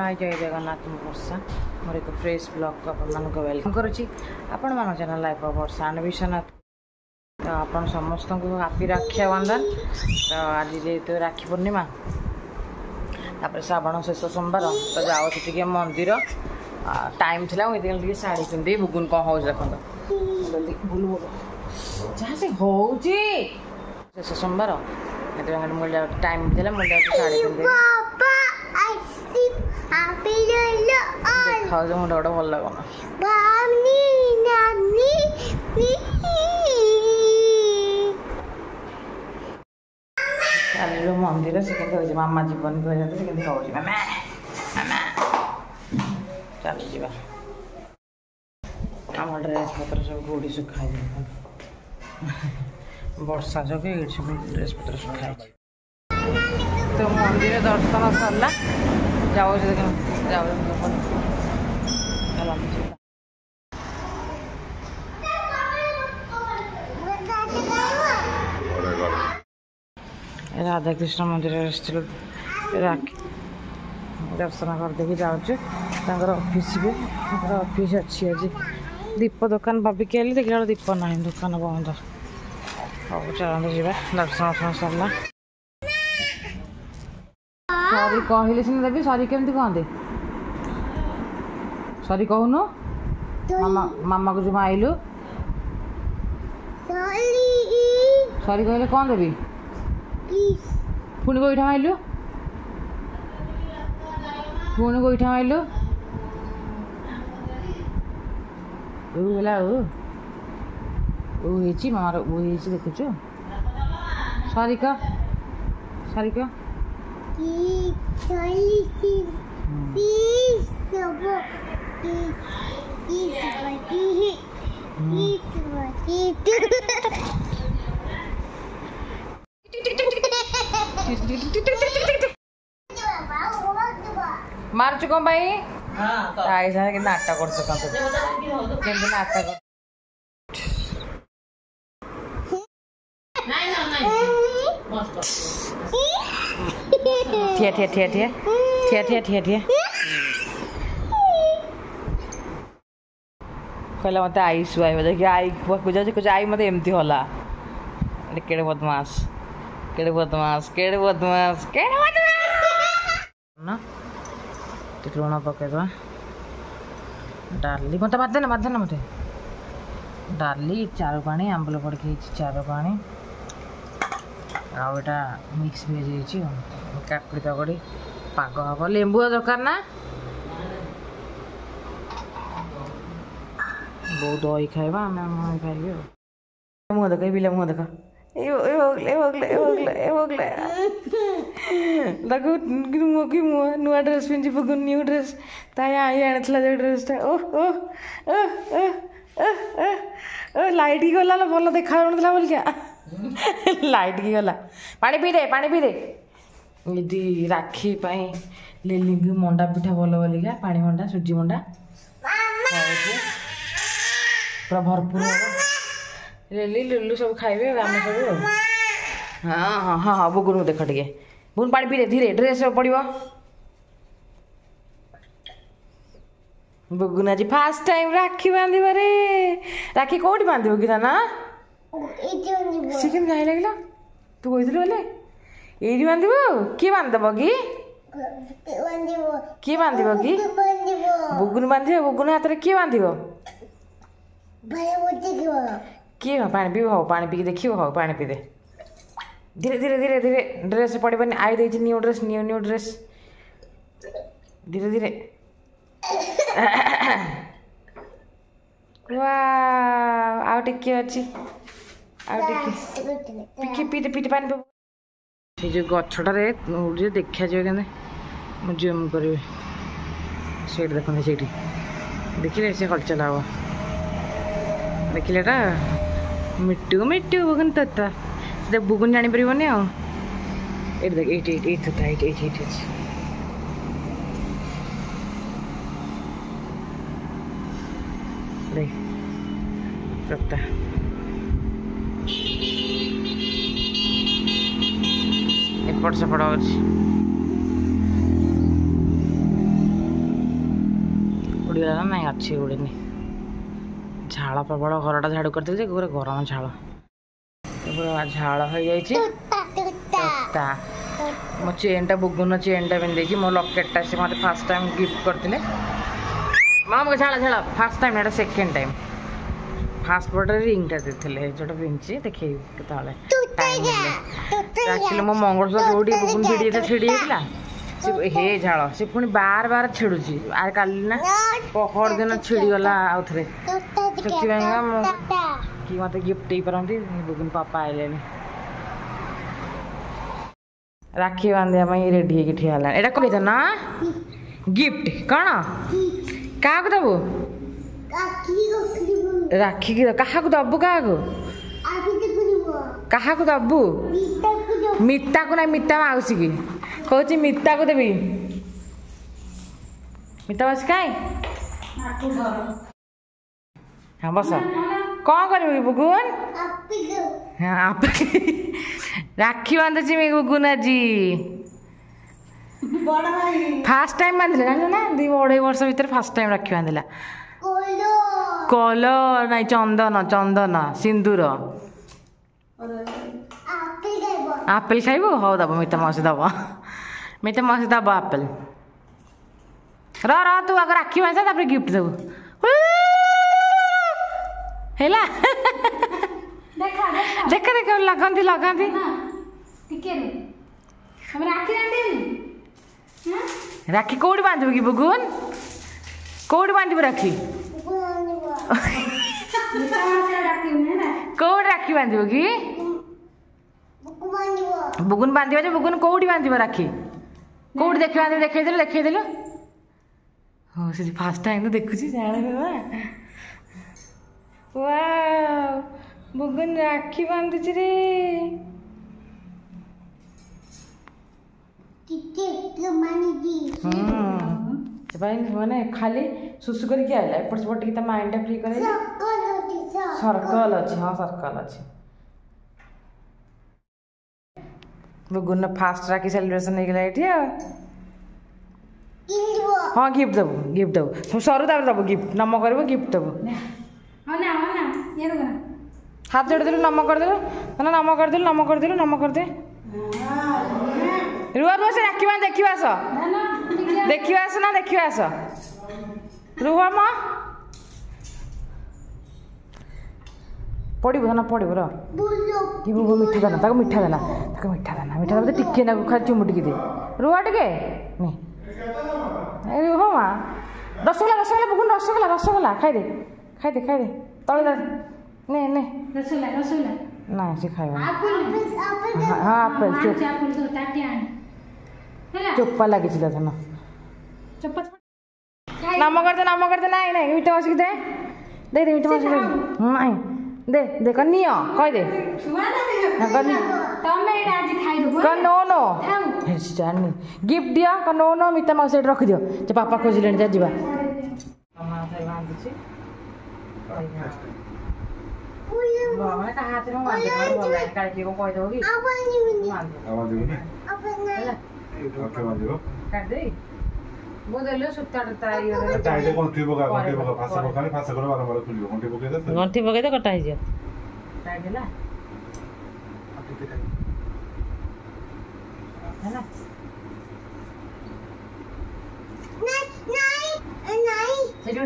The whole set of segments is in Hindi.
हाय जय जगन्नाथ वर्षा मोर एक फ्रेश ब्लॉग को आपको वेलकम करुच्ची आपण मान channel life of Varsha and Vishwanath. तो आप समस्त को हैप्पी रक्षा बंधन। तो आज जेहेतु राखी पूर्णिमा तापर श्रावण शेष सोमवार तो जाओ टे मंदिर टाइम थी मुझे शाढ़ी पिंधि बुगुन कौन हो देख बुल बुल जहाँ से हो शेष सोमवार मुझे टाइम थी मुझे शाढ़ी पिंधि देखा मुझे गोटे भल लगना चलो मंदिर से के मामा जीवन कहते मामा मामा चल जा आम ड्रेस पत्र सब कौटी सुखाई वर्षा जो सब ड्रेस पत्र सुखाई। तो मंदिर दर्शन सरला जाओ राधा कृष्ण मंदिर राखी दर्शन करदे जाऊँ ऑफिस भी ऑफिस अच्छी आज दीप दुकान भाविक आली देखा दीप ना दुकान बंद हाँ चलते जा दर्शन सरला। सॉरी कहले सिना देवी सॉरी केमती कहते सॉरी कहून मामा मामा को जो आइलु सॉरी कहले कौन देवी पुणी गोईठा माइलु पुणी गोईठा माइलु मामार देखु सॉरी कह मार्च कौन भाई कि नाटक कर नाटक ठिया ठिया ठिया ठिया ठिया ठिया ठिया ठिया कहला मत आई शुआई देखिए आई कुछ आई मत एमती होला केड़े बदमाश केड़े बदमाश केड़े बदमाश केड़े बदमाश ना टिक लुण पकईदे डाली मत बाधना मत डाली चारू पानी आंबल पड़के चारू पानी आटा मिक्स भेज काकुड़ी काकुड़ी पाग हम लेंबू दरकार ना बहुत दही खाइबा आम खाइबे मुँह देख बिला मुँह देख नुआ ड्रेस पिंधि पक न्यू ड्रेस ताई आनी ड्रेसटा लाइट की गला भल देखा बोलिका लाइट की गला पानी पी दे यदि राखी लिली भी मंडा पिठा भल बोलिका पानी मंडा सुजी मंडा पूरा भरपूर लिली लुलु सब खाइबे आम सब हाँ हाँ हाँ हाँ बुगुन देख टे बुन पानी पी दे धीरे ड्रेस पड़ो बुगुन आज फास्ट टाइम राखी बांधे राखी कौटी बांध कि ना सी केम जाए लगे तू कही बोले ये बांध किए बांधब कि किए बांधब कि बुगुन बांधे बुगुन हाथ में किए बांध किए पानी पीब हो पानी पी देखिए हो पानी पी दे धीरे धीरे धीरे धीरे ड्रेस पड़े आई दे न्यू ड्रेस धीरे धीरे वाह टिके अच्छी पीते पीते पानी पी जो गछटारे देखा जाए जूम करेंगे से देखते से देखिए से हलचल हम देखिले मिट्टू मिट्टू बुगुन तोता बुगुन जानी पारबनी ये देख ये तोता एपट सेपट अच्छी उड़ीगला ना नहीं अच्छी उड़ीनी झाड़ प्रबल घरटा झाड़ू करदे पूरा गरम झाड़ पूरा झाड़ हो जाता मो चेनटा बुगुन चेनटा पिंधे मो लकेटा से मत फास्ट टाइम गिफ्ट करते माम झाड़ झाड़ फास्ट टाइम एटा सेकेंड टाइम फास्ट बटे रिंगटा देते जोटा पिंधे देखे एक्चुअली मो मंगलसूत्र जोड़ी बुगुन भिड़ी छिड़ी हे झाड़ से पुणी बार बार छिड़ुची आर काली ना पहर दिन छिड़ीगला आउ थे कि मत गिफ्ट दे पारती बुगुन पापा आइले राखी बांधिया रेडी होगी ठिया एटा कही ना गिफ्ट कौन क्या दबु राखी की क्या दबु क्या दबु मिता को ना मिता मौसी की कौच मिता को देवी मिता मौसी कहीं हाँ बस कौन कर बुगुन हाँ राखी बांधुची मैं गुगुन आज फास्ट टाइम बांधिले जान ना 2-2.5 वर्ष भीतर फास्ट टाइम राखी बांधिला कलर नहीं चंदन चंदन सिंदूर आपेल खाइबो हो दब मिता मौसी दब मिता मौसी दब आपेल र तू आगे राखी बांधा तापर गिफ्ट देबू हैला देख देख लगती लगती राखी कौटी बांधब कि बुगुन कौटी बांधब राखी कौटी राखी बांधब कि बुगुन बांध बुगुन कौटी बांधब राखी कौटी देख देखल देखल हाँ से फास्ट टाइम तो देखुची जाने वाह बुगुन राखी बांधुची रे माने खाली सुसु करके आइला एपट सेपट टिके माइंड फ्री करे सर्कल अच्छे हाँ सर्कल अच्छे बुगुन फास्ट राखी सेलिब्रेशन हो गला ये हाँ गिफ्ट देबू तुम सरू तार देबू गिफ्ट नम कर गिफ्ट देबू हाथ जोड़ देलु नम कर देलु ना नम कर देलु नम कर देलु नम कर दे रुआ रुआ से राखी बांध देखिवा आस देखिवा आस ना देखिवा आस रुआ म पड़ब ना पड़ब रि मिठा दाना ताको मिठा दाना मिठा दाना टिके ना खाली चुमुटिकी दे रुआ टिके रुह माँ रसगोला रसगोला बुगुन रसगोला रसगोला खाई दे तले ने ना से खाइबा हाँ आपेल चोप्पा लगी नम कर दे नहीं मीठा मौसी दे मीठा मौसी नहीं दे कनियो कह दे नो नो जानी गिफ्ट दिया नो नो मीठा मौसी रख दियो जे पापा खोजिले जा जीवा हाथ में गंठी पकई तो कटा है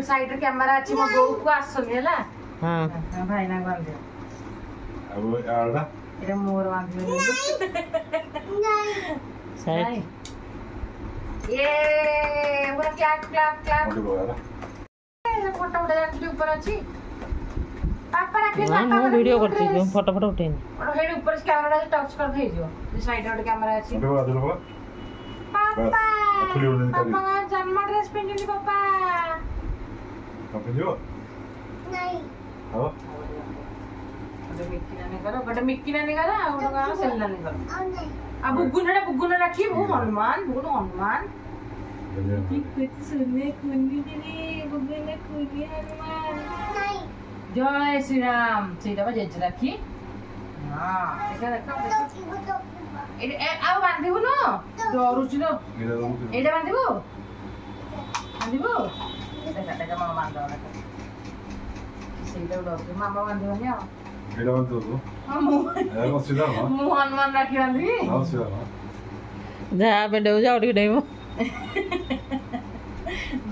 साइड कैमरा अच्छी मो गो को आसनी है हाँ भाई ना बांध अब आड़ा एटा मोर बांध साइड ये पूरा क्लैप फोटो उठा ऊपर अच्छी पापा रखे ना वीडियो करती हूं फोटो उठेनी और हेड ऊपर से कैमरा टच कर दे जो साइड में कैमरा अच्छी पापा पापा जन्म ड्रेस पहनली पापा पहनलियो नहीं हां गोटे मिक्की नानी करो गोटे कौन सेल नानी करो अब बुगुन राखी वो हनुमान हनुमान जय श्री राम से जेज राखी हाँ बांधबू न डरुच लो ये बांधबू देखा देखा मामा बांधो देखा सीधा उड़ो मामा बांधो नहीं आओ एडा बांधो तो मु सीधा ना हनुमान राखी बांधी हां सीधा ना जा बेडे जाओ डी डेमो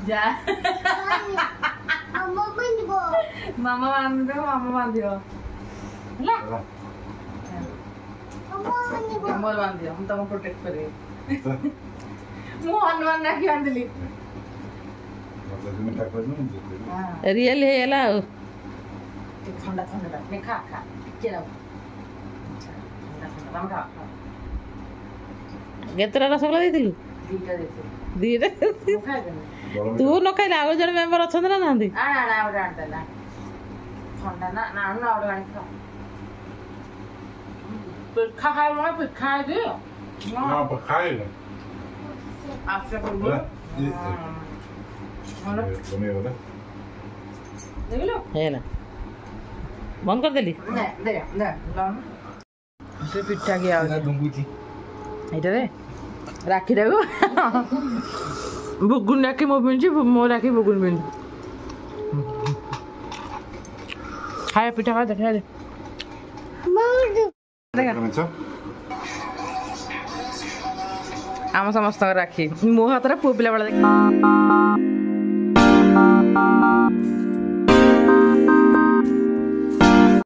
जा मामा बांधो ହେଲା मोर बांधियो हम तुमको प्रोटेक्ट करेंगे ମୁଁ ହନୁମାନ ରାକ୍ଷୀ ବାନ୍ଧିଲି रियल है एला ଥଣ୍ଡା ଥଣ୍ଡା ନେ ଖା ଖା ଟିକେ ଲାଗ ଥଣ୍ଡା ଖା କେତେଟା ରସଗୋଲା ଦେଇଥିଲୁ ଦିଟା ଦେଇଥିଲି ଦିଟା ମୁଁ ଖାଇଦେଲି ତୁ ନ ଖାଇଲେ ଆଉ ଜଣେ ମେମ୍ବର ଅଛନ୍ତି ନା ନାହାନ୍ତି ଆଣ ଆଣ ଆଉ ଆଣିଦେଲା ଥଣ୍ଡା ନା ନା ଆଣ ଆଉ ଆଣି ଖା ପିଠା ଖାଇବ ନା ପିଠା ଖାଇଦି हां पर खाएगा ଆସେ ପୂର୍ବରୁ बनेगा ଦେଖିଲୁ ହେଲା ବନ୍ଦ କରିଦେଲି ନେ ଦେ ଦେ ସେ ପିଠା କି ଆଉ डुंगुची ଏଇଟାରେ ରାକ୍ଷୀଟାକୁ ବୁଗୁନ ରାକ୍ଷୀ ମୋ ପିନ୍ଧୁଛି ମୋ ରାକ୍ଷୀ ବୁଗୁନ ପିନ୍ଧୁ ଖାଇବା ପିଠା ଖାଇବା ଦେଖା ଦେ ଆମ ସମସ୍ତଙ୍କ ରାକ୍ଷୀ ମୋ ହାତରେ ପୁଅ ପିଲା ବେଳେ ଦେଖ